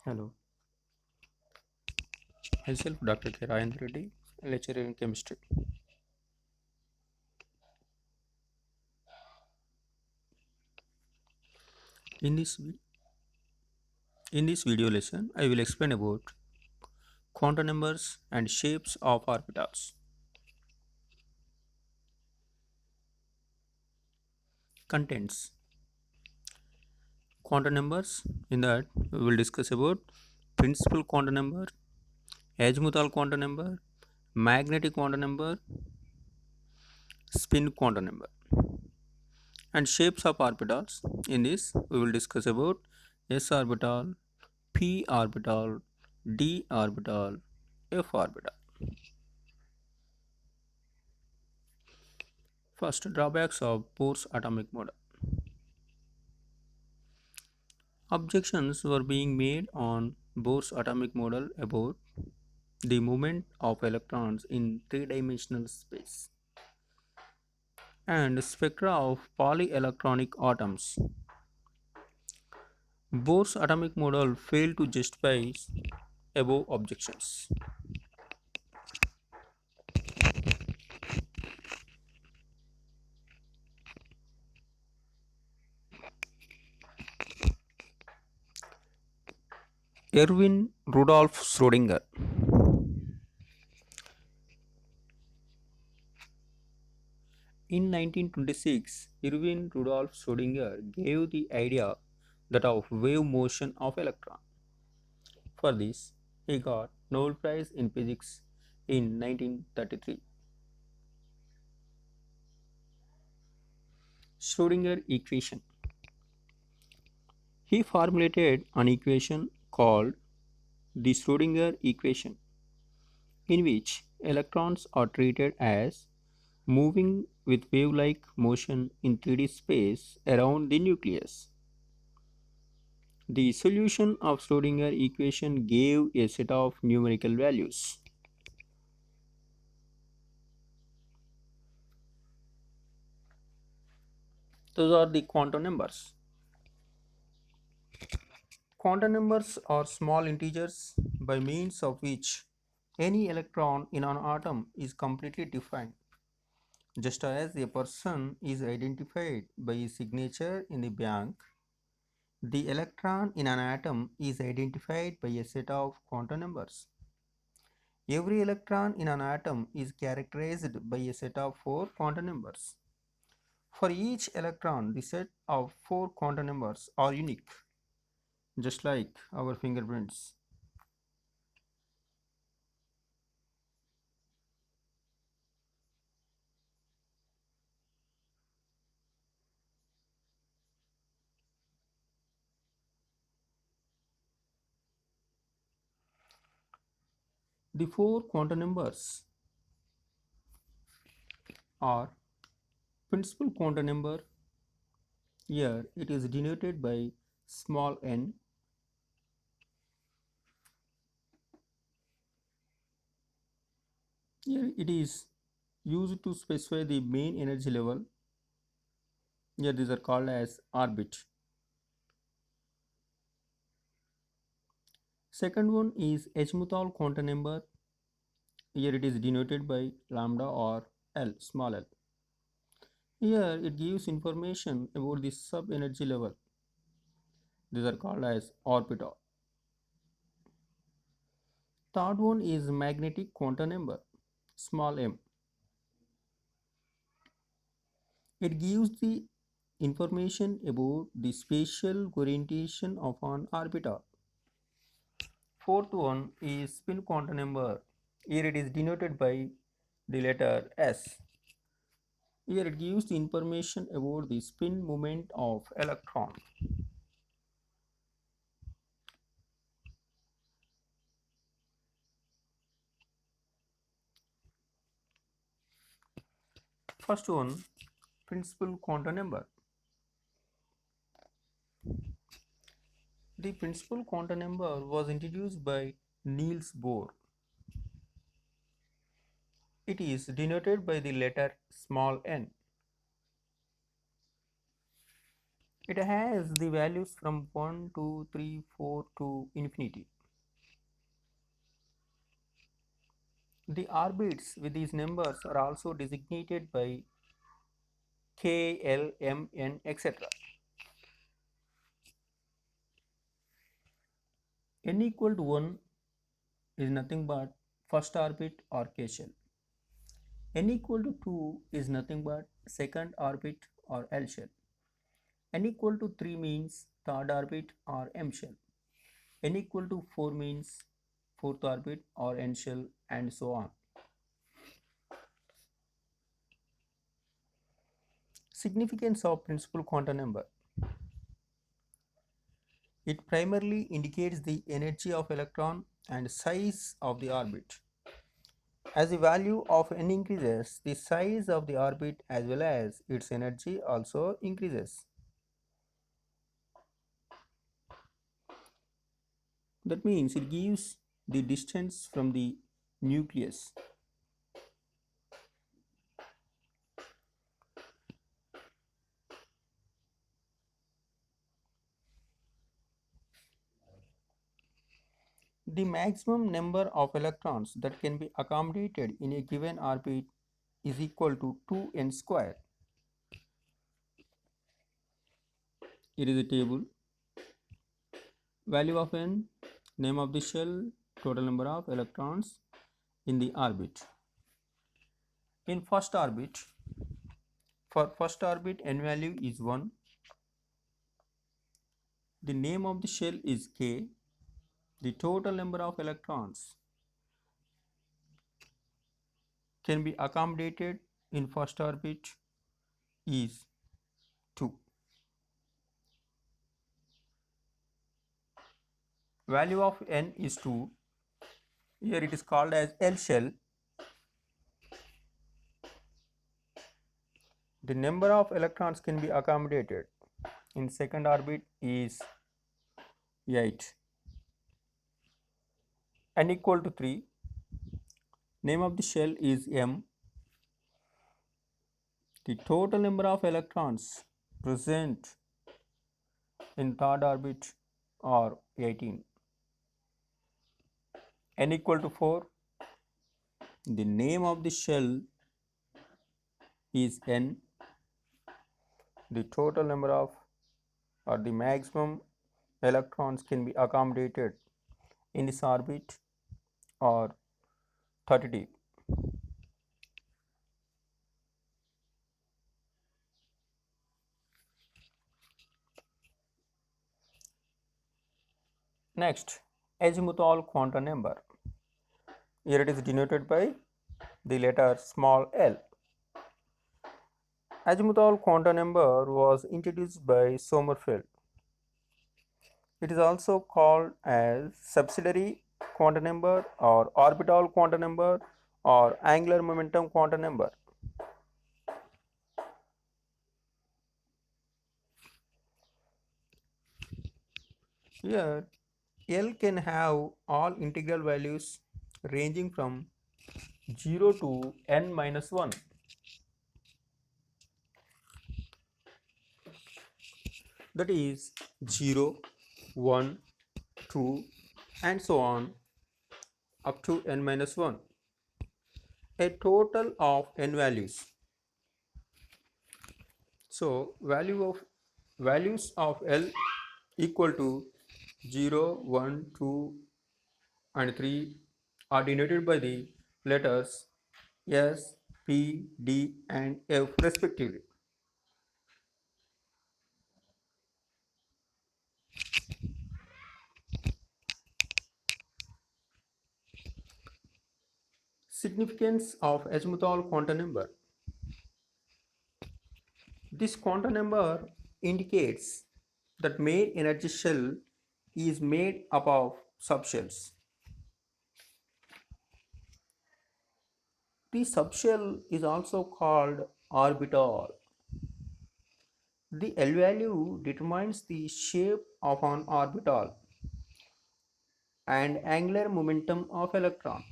Hello, myself Dr. K. Rajendra Reddy, lecturer in chemistry. In this vi- in this video lesson, I will explain about quantum numbers and shapes of orbitals. Contents: quantum numbers. In that, we will discuss about principal quantum number, azimuthal quantum number, magnetic quantum number, spin quantum number, and shapes of orbitals. In this, we will discuss about s orbital, p orbital, d orbital, f orbital. First, drawbacks of Bohr's atomic model. Objections were being made on Bohr's atomic model about the movement of electrons in three-dimensional space and spectra of polyelectronic atoms. Bohr's atomic model failed to justify above objections. Erwin Rudolf Schrödinger. In 1926, Erwin Rudolf Schrödinger gave the idea that of wave motion of electron. For this, he got Nobel Prize in Physics in 1933. Schrödinger equation. He formulated an equation called the Schrödinger equation, in which electrons are treated as moving with wave-like motion in 3D space around the nucleus. The solution of Schrödinger equation gave a set of numerical values. Those are the quantum numbers. Quantum numbers are small integers by means of which any electron in an atom is completely defined. Just as a person is identified by his signature in the bank, the electron in an atom is identified by a set of quantum numbers. Every electron in an atom is characterized by a set of 4 quantum numbers. For each electron, the set of 4 quantum numbers are unique, just like our fingerprints. The 4 quantum numbers are principal quantum number. Here it is denoted by small n. Here it is used to specify the main energy level. Here these are called as orbit. Second one is azimuthal quantum number. Here it is denoted by lambda or L, small l. Here it gives information about the sub energy level. These are called as orbital. Third one is magnetic quantum number, small m. It gives the information about the spatial orientation of an orbital. Fourth one is spin quantum number. Here it is denoted by the letter S. Here it gives the information about the spin moment of electron. First one, principal quantum number. The principal quantum number was introduced by Niels Bohr. It is denoted by the letter small n. It has the values from 1, 2, 3, 4 to infinity. The orbits with these numbers are also designated by K, L, M, N, etc. N equal to 1 is nothing but first orbit or K shell. N equal to 2 is nothing but second orbit or L shell. N equal to 3 means third orbit or M shell. N equal to 4 means fourth orbit or N shell, and so on. Significance of principal quantum number. It primarily indicates the energy of electron and size of the orbit. As the value of n increases, the size of the orbit as well as its energy also increases. That means it gives the distance from the nucleus. The maximum number of electrons that can be accommodated in a given orbit is equal to 2n square. It is a table. Value of n, name of the shell, total number of electrons in the orbit. In first orbit, for first orbit n value is 1. The name of the shell is K. The total number of electrons can be accommodated in first orbit is 2. Value of n is 2. Here it is called as L shell. The number of electrons can be accommodated in second orbit is 8. N equal to 3. Name of the shell is M. The total number of electrons present in third orbit are 18. N equal to 4. The name of the shell is N. The total number of or the maximum electrons can be accommodated in this orbit or 30. Next, azimuthal quantum number. Here it is denoted by the letter small l. Azimuthal quantum number was introduced by Sommerfeld. It is also called as subsidiary quantum number or orbital quantum number or angular momentum quantum number. Here L can have all integral values ranging from 0 to n minus 1. That is 0, 1, 2 and so on up to n minus 1. A total of n values. So values of L equal to 0, 1, 2 and 3 are denoted by the letters S, P, D and F respectively. Significance of azimuthal quantum number. This quantum number indicates that main energy shell is made up of subshells. The subshell is also called orbital. The L value determines the shape of an orbital and angular momentum of electron.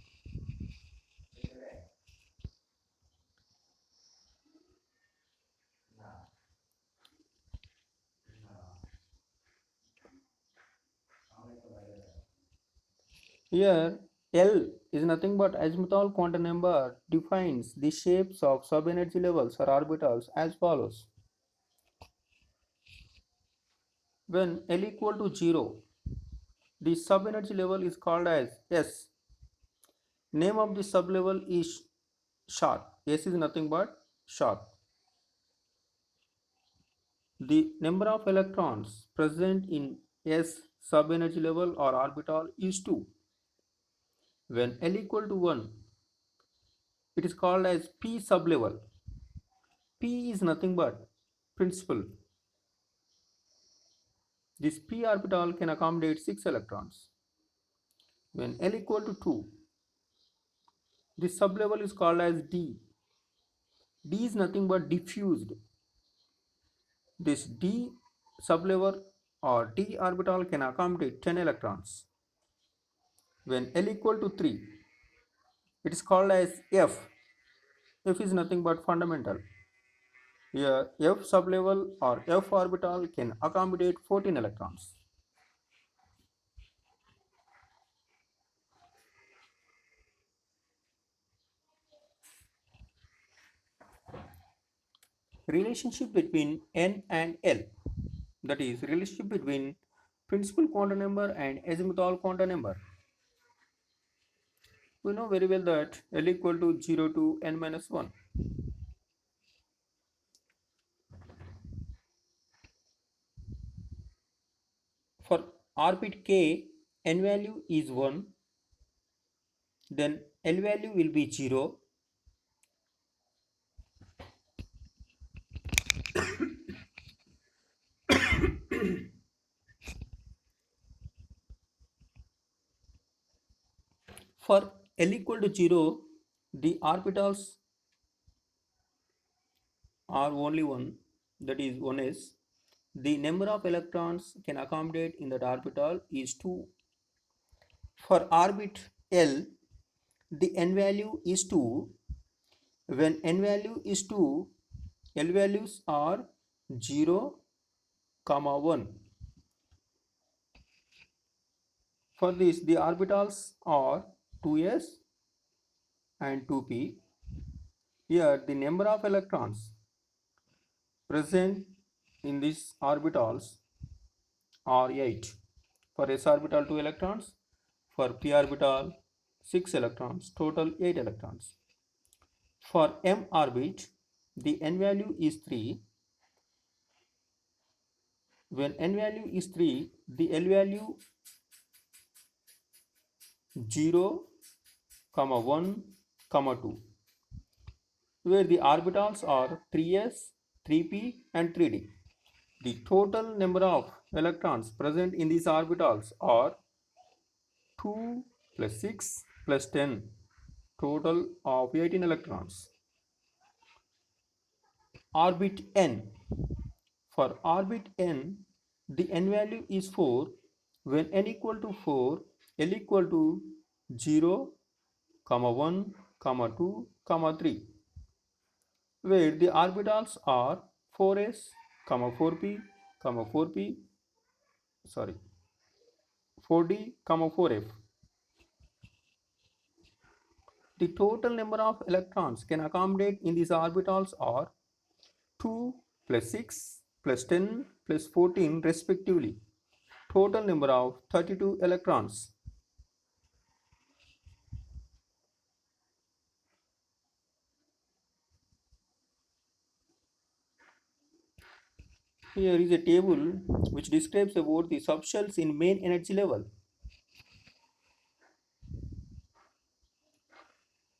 Here, L is nothing but azimuthal quantum number defines the shapes of subenergy levels or orbitals as follows. When L equal to 0, the subenergy level is called as S. Name of the sublevel is short. S is nothing but short. The number of electrons present in S subenergy level or orbital is 2. When L equal to 1, it is called as P sublevel. P is nothing but principal. This p orbital can accommodate 6 electrons. When L equal to 2, this sublevel is called as D. D is nothing but diffused. This D sublevel or D orbital can accommodate 10 electrons. When L equal to 3, it is called as F. F is nothing but fundamental. Here F sublevel or F orbital can accommodate 14 electrons. Relationship between N and L, that is relationship between principal quantum number and azimuthal quantum number. We know very well that L equal to 0 to n minus 1. For orbit k, n value is 1, then L value will be 0. For L equal to 0, the orbitals are only one, that is 1s. The number of electrons can accommodate in that orbital is 2. For orbit L, the n value is 2. When n value is 2, L values are 0, 1. For this, the orbitals are 2s and 2p. Here, the number of electrons present in these orbitals are 8. For s orbital, 2 electrons. For p orbital, 6 electrons. Total 8 electrons. For m orbit, the n value is 3. When n value is 3, the L value 0, 1, 2, where the orbitals are 3s, 3p and 3d. The total number of electrons present in these orbitals are 2 plus 6 plus 10, total of 18 electrons. Orbit n. For orbit n, the n value is 4. When n equal to 4, L equal to 0, 1, 2, 3, where the orbitals are 4s, 4p, 4p, sorry, 4d, 4f. The total number of electrons can accommodate in these orbitals are 2 plus 6 plus 10 plus 14 respectively. Total number of 32 electrons. Here is a table which describes about the subshells in main energy level.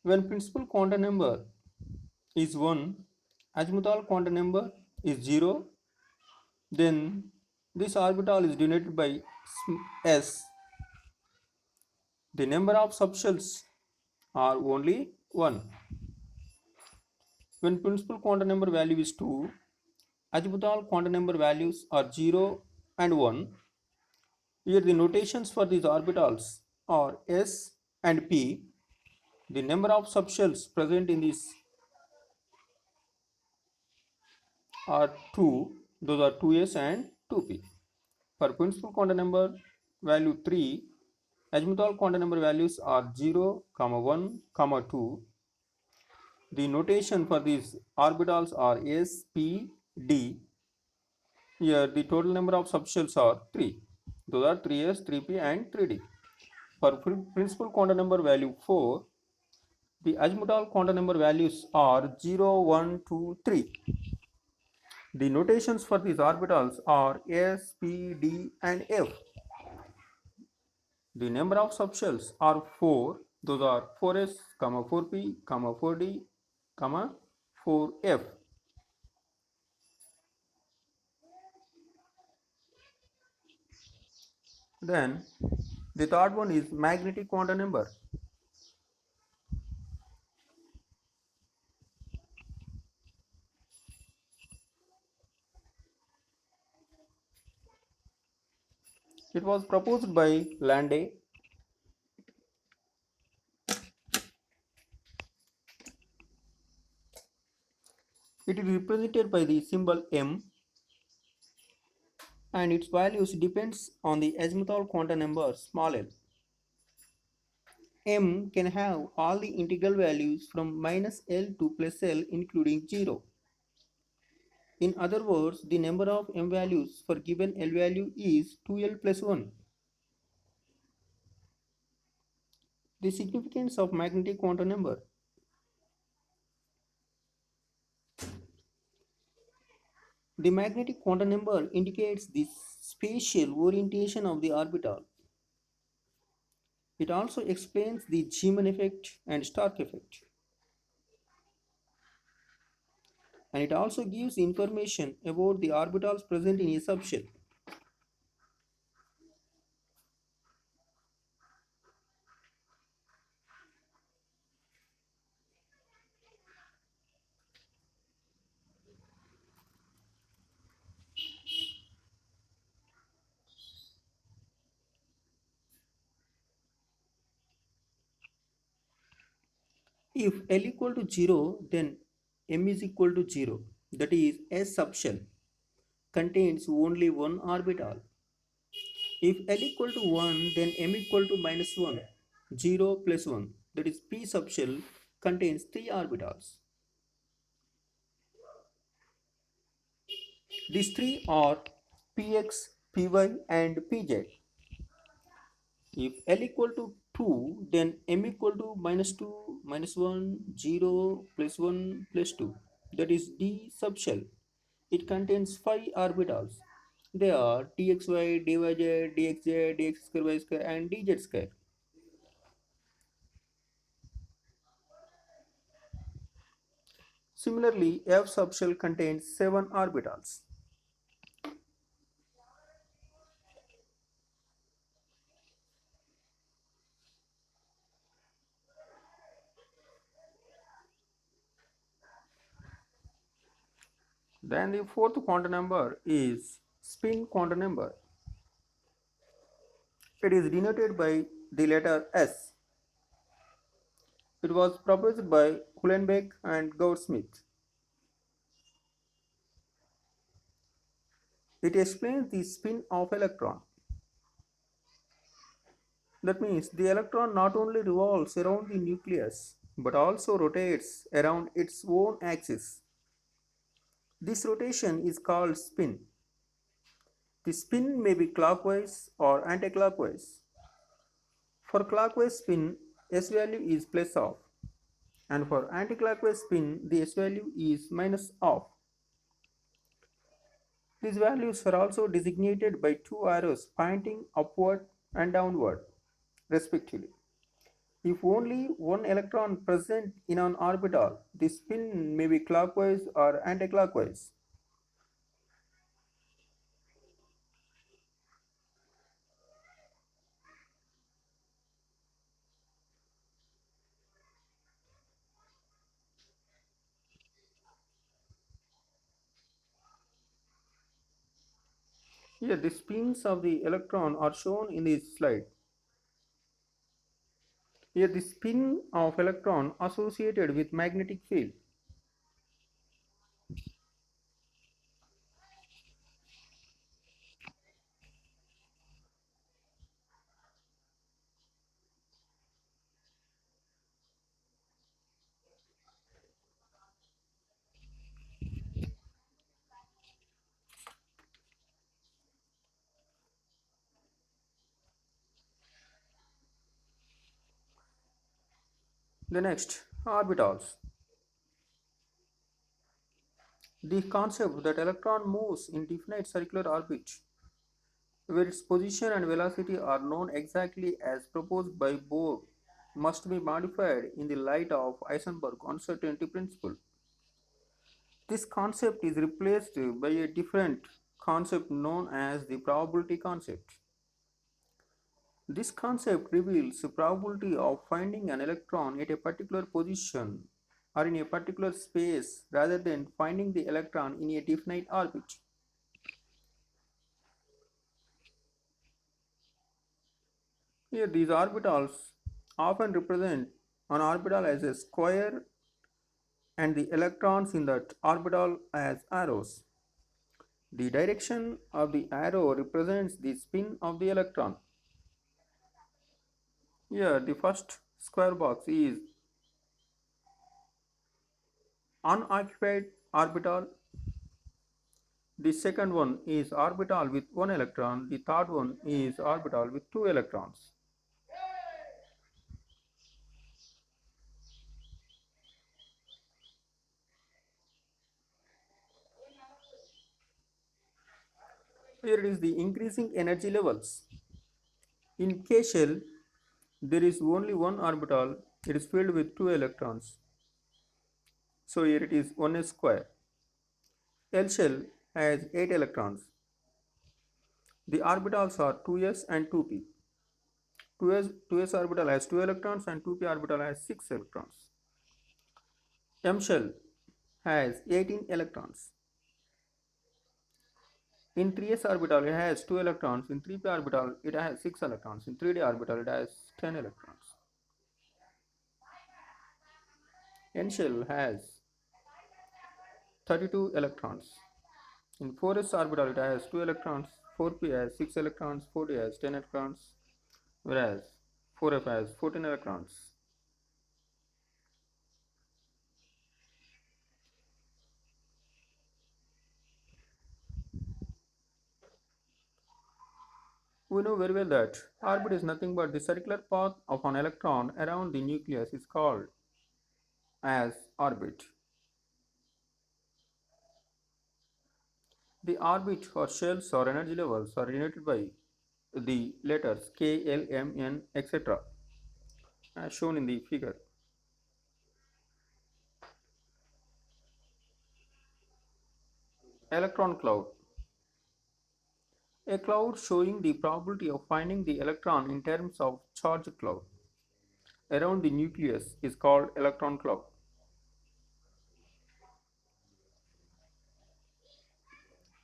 When principal quantum number is 1, azimuthal quantum number is 0, then this orbital is denoted by s. The number of subshells are only 1. When principal quantum number value is 2, azimuthal quantum number values are 0 and 1. Here the notations for these orbitals are s and p. The number of subshells present in this are 2, those are 2s and 2p. For principal quantum number value 3, Azimuthal quantum number values are 0, comma 1, comma 2. The notation for these orbitals are s, p, d. Here the total number of subshells are 3. Those are 3s, 3p and 3d. For principal quantum number value 4, the azimuthal quantum number values are 0, 1, 2, 3. The notations for these orbitals are s, p, d and f. The number of subshells are 4. Those are 4s, 4p, 4d, 4f. Then the third one is magnetic quantum number. It was proposed by Landé. It is represented by the symbol m, and its values depends on the azimuthal quantum number small l. M can have all the integral values from minus L to plus L including 0. In other words, the number of M values for given L value is 2L plus 1. The significance of magnetic quantum number. The magnetic quantum number indicates the spatial orientation of the orbital. It also explains the Zeeman effect and Stark effect. And it also gives information about the orbitals present in a subshell. If L equal to 0, then M is equal to 0. That is, S subshell contains only one orbital. If L equal to 1, then M equal to minus 1. 0 plus 1. That is, P subshell contains 3 orbitals. These 3 are Px, Py and Pz. If L equal to 2, then M equal to minus 2, minus 1, 0, plus 1, plus 2. That is D subshell. It contains 5 orbitals. They are dxy, dyz, dxz, dx square, y square and dz square. Similarly, F subshell contains 7 orbitals. Then the fourth quantum number is spin quantum number. It is denoted by the letter S. It was proposed by Uhlenbeck and Gaudsmit. It explains the spin of electron. That means the electron not only revolves around the nucleus but also rotates around its own axis. This rotation is called spin. The spin may be clockwise or anticlockwise. For clockwise spin, S value is plus half, and for anticlockwise spin, the S value is minus half. These values are also designated by two arrows pointing upward and downward, respectively. If only one electron present in an orbital, the spin may be clockwise or anticlockwise. Here, the spins of the electron are shown in this slide. Here, the spin of electron associated with magnetic field. The next, orbitals. The concept that electron moves in definite circular orbit, where its position and velocity are known exactly as proposed by Bohr, must be modified in the light of Heisenberg's uncertainty principle. This concept is replaced by a different concept known as the probability concept. This concept reveals the probability of finding an electron at a particular position or in a particular space rather than finding the electron in a definite orbit. Here, these orbitals often represent an orbital as a square and the electrons in that orbital as arrows. The direction of the arrow represents the spin of the electron. Here, the first square box is unoccupied orbital. The second one is orbital with one electron. The third one is orbital with two electrons. Here it is the increasing energy levels. In K shell, there is only one orbital. It is filled with two electrons. So here it is 1s square. L shell has 8 electrons. The orbitals are 2s and 2p. 2s orbital has 2 electrons and 2p orbital has 6 electrons. M shell has 18 electrons. In 3s orbital it has 2 electrons. In 3p orbital it has 6 electrons. In 3d orbital it has 10 electrons. N shell has 32 electrons. In 4s orbital it has 2 electrons. 4p has 6 electrons. 4d has 10 electrons. Whereas 4f has 14 electrons. We know very well that orbit is nothing but the circular path of an electron around the nucleus is called as orbit. The orbit or shells or energy levels are denoted by the letters K, L, M, N, etc. as shown in the figure. Electron cloud. A cloud showing the probability of finding the electron in terms of charge cloud around the nucleus is called electron cloud.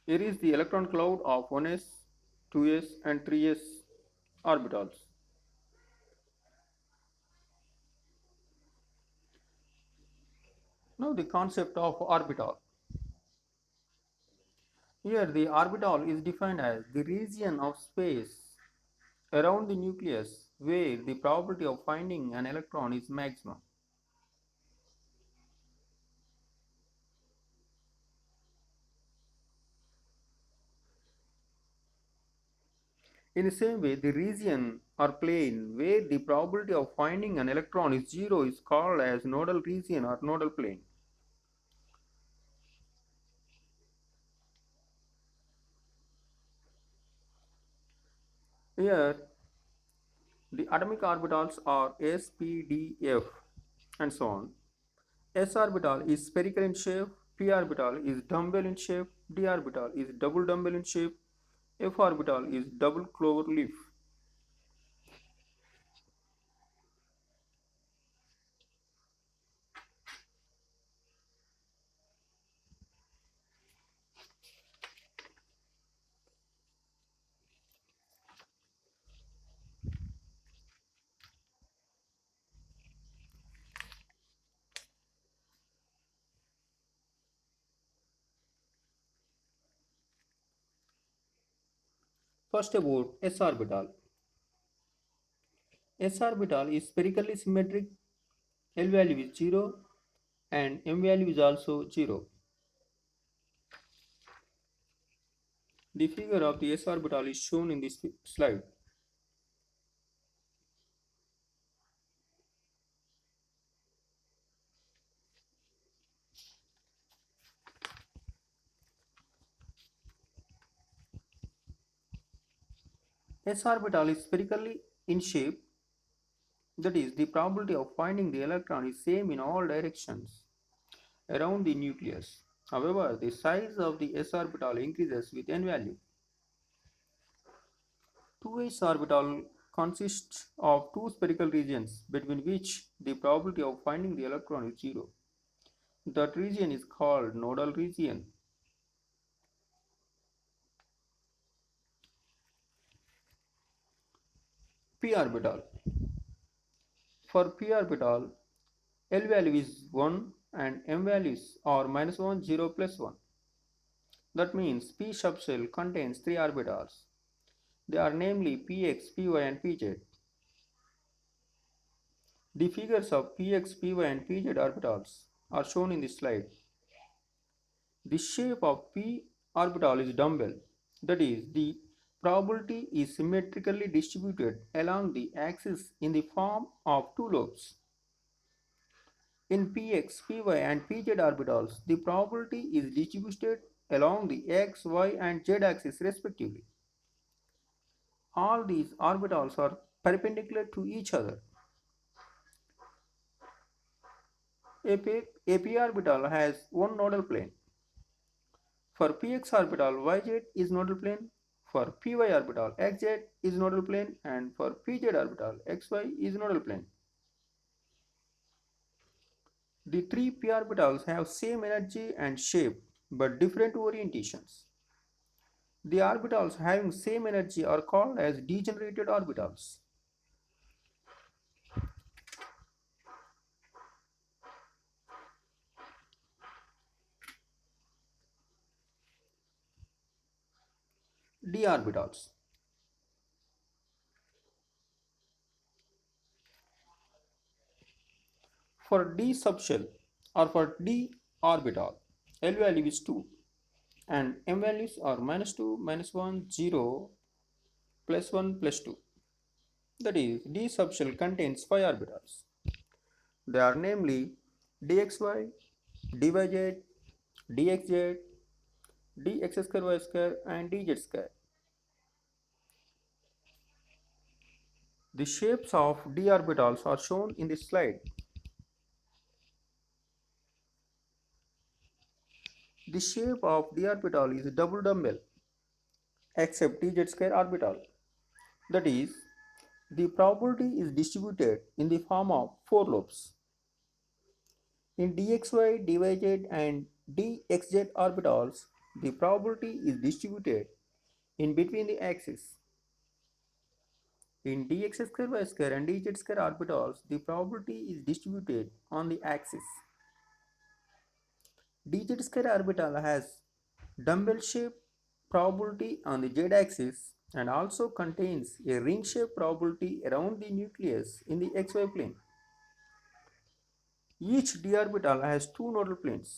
Here is the electron cloud of 1s, 2s and 3s orbitals. Now the concept of orbital. Here the orbital is defined as the region of space around the nucleus where the probability of finding an electron is maximum. In the same way, the region or plane where the probability of finding an electron is zero is called as nodal region or nodal plane. Here, the atomic orbitals are s, p, d, f, and so on. S orbital is spherical in shape, p orbital is dumbbell in shape, d orbital is double dumbbell in shape, f orbital is double clover leaf. First about s orbital. S orbital is spherically symmetric, L value is 0 and M value is also 0. The figure of the s orbital is shown in this slide. S orbital is spherically in shape, that is, the probability of finding the electron is same in all directions around the nucleus. However, the size of the s orbital increases with n value. 2s orbital consists of two spherical regions between which the probability of finding the electron is zero. That region is called nodal region. P orbital. For p orbital, L value is 1 and m values are minus 1, 0, plus 1. That means p subshell contains three orbitals. They are namely px, py and pz. The figures of px, py and pz orbitals are shown in this slide. The shape of p orbital is dumbbell, that is, the probability is symmetrically distributed along the axis in the form of two lobes. In px, py and pz orbitals, the probability is distributed along the x, y and z axis respectively. All these orbitals are perpendicular to each other. A p orbital has one nodal plane. For px orbital, yz is nodal plane. For py orbital, xz is nodal plane, and for pz orbital, xy is nodal plane. The three p orbitals have same energy and shape but different orientations. The orbitals having same energy are called as degenerated orbitals. D orbitals. For d subshell or for d orbital, L value is 2 and m values are minus 2, minus 1, 0, plus 1, plus 2. That is, d subshell contains 5 orbitals. They are namely dxy, dyz, dxz, dx square y square and dz square. The shapes of d orbitals are shown in this slide. The shape of d orbital is double dumbbell except dz square orbital. That is, the probability is distributed in the form of four lobes. In dxy, dyz and dxz orbitals, the probability is distributed in between the axes. In dx square y square and dz square orbitals, the probability is distributed on the axis. dz square orbital has dumbbell shaped probability on the z-axis and also contains a ring-shaped probability around the nucleus in the xy plane. Each d orbital has two nodal planes.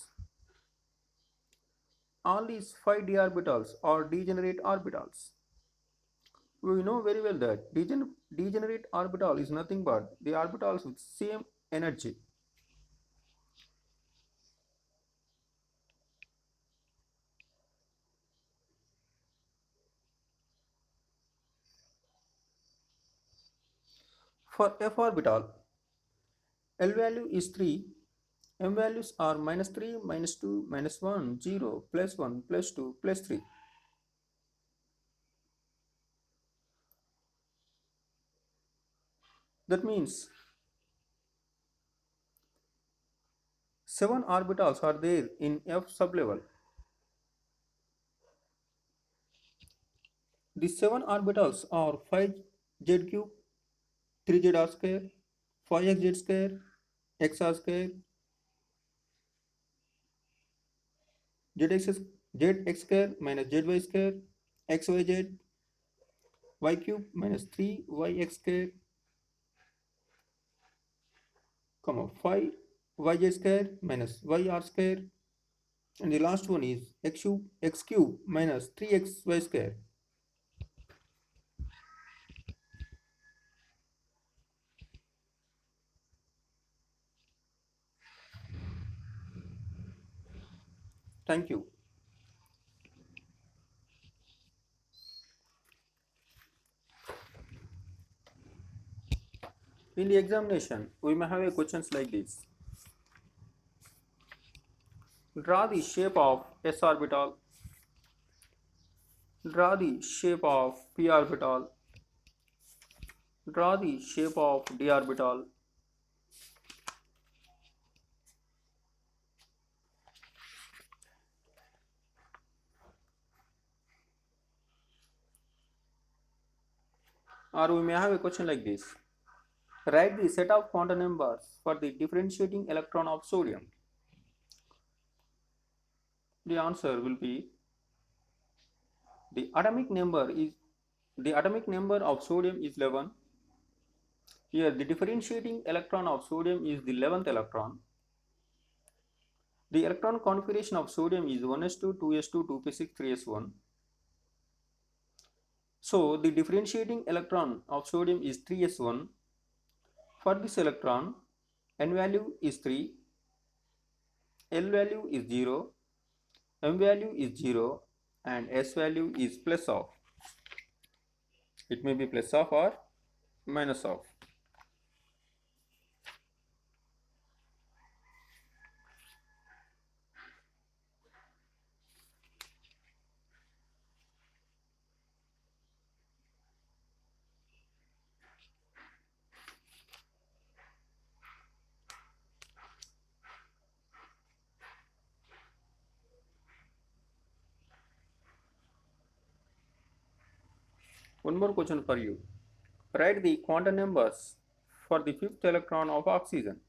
All these 5 d orbitals are degenerate orbitals. We know very well that degenerate orbital is nothing but the orbitals with same energy. For f orbital, L value is 3, m values are minus 3, minus 2, minus 1, 0, plus 1, plus 2, plus 3. That means 7 orbitals are there in f sublevel. The 7 orbitals are 5z cube, 3z r square, 5xz square, xr square, zx square minus zy square, xyz, y cube minus 3yx square, comma 5yz square minus yr square, and the last one is x cube minus 3xy square. Thank you. In the examination, we may have a questions like this. Draw the shape of s orbital. Draw the shape of p orbital. Draw the shape of d orbital. Or we may have a question like this. Write the set of quantum numbers for the differentiating electron of sodium. The answer will be the atomic number is the atomic number of sodium is 11. Here the differentiating electron of sodium is the 11th electron. The electron configuration of sodium is 1s2, 2s2, 2p6, 3s1. So the differentiating electron of sodium is 3s1. For this electron, n value is 3, L value is 0, M value is 0, and S value is plus of. It may be plus of or minus of. One more question for you. Write the quantum numbers for the fifth electron of oxygen.